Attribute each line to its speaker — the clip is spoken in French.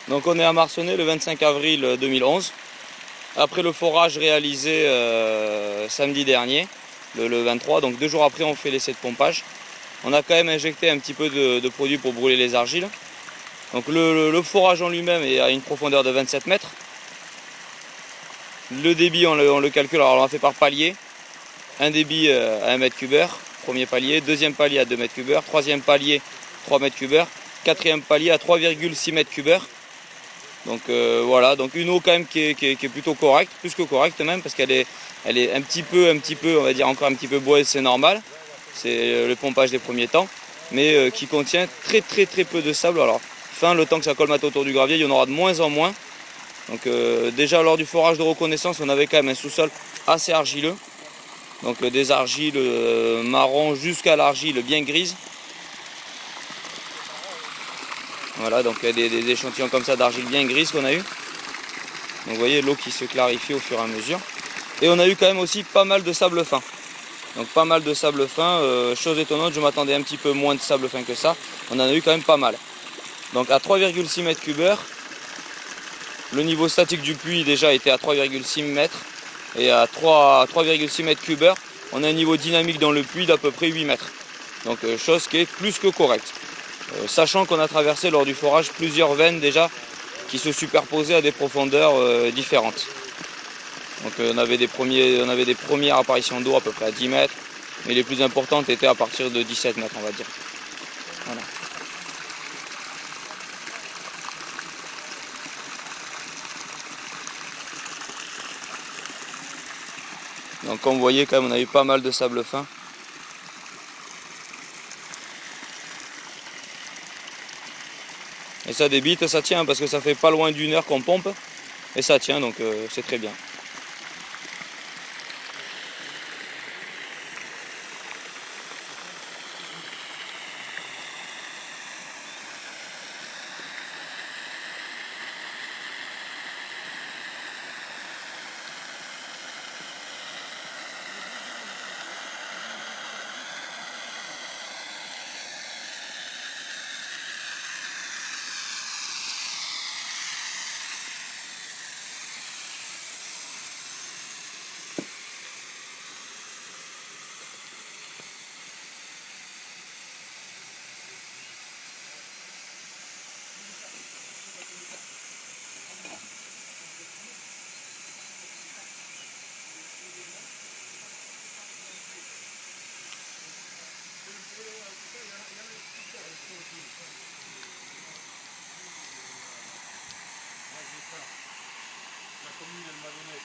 Speaker 1: Donc on est à Marcenais le 25 avril 2011. Après le forage réalisé samedi dernier, le 23, donc 2 jours après on fait l'essai de pompage. On a quand même injecté un petit peu de produit pour brûler les argiles. Donc le forage en lui-même est à une profondeur de 27 mètres. Le débit on le calcule, alors on l'a fait par palier. Un débit à 1 mètre cube heure, premier palier, deuxième palier à 2 mètres cube heure, troisième palier 3 mètres cube heure, quatrième palier à 3,6 mètres cube heure. Donc voilà, donc une eau quand même qui est plutôt correcte, plus que correcte même, parce qu'elle est un petit peu, on va dire encore un petit peu boueuse, c'est normal. C'est le pompage des premiers temps, mais qui contient très peu de sable. Alors fin, le temps que ça colmate autour du gravier, il y en aura de moins en moins. Donc déjà lors du forage de reconnaissance, on avait quand même un sous-sol assez argileux. Donc des argiles marron jusqu'à l'argile bien grise. Voilà, donc il y a des échantillons comme ça d'argile bien grise qu'on a eu. Donc vous voyez l'eau qui se clarifie au fur et à mesure. Et on a eu quand même aussi pas mal de sable fin. Donc pas mal de sable fin, chose étonnante, je m'attendais un petit peu moins de sable fin que ça. On en a eu quand même pas mal. Donc à 3,6 mètres cube heure, le niveau statique du puits déjà était à 3,6 mètres. Et à 3,6 mètres cube heure, on a un niveau dynamique dans le puits d'à peu près 8 mètres. Donc chose qui est plus que correcte. Sachant qu'on a traversé lors du forage plusieurs veines déjà qui se superposaient à des profondeurs différentes. Donc on avait des premières apparitions d'eau à peu près à 10 mètres, mais les plus importantes étaient à partir de 17 mètres on va dire. Voilà. Donc comme vous voyez quand même on a eu pas mal de sable fin. Et ça débite, ça tient parce que ça fait pas loin d'1 heure qu'on pompe et ça tient donc c'est très bien.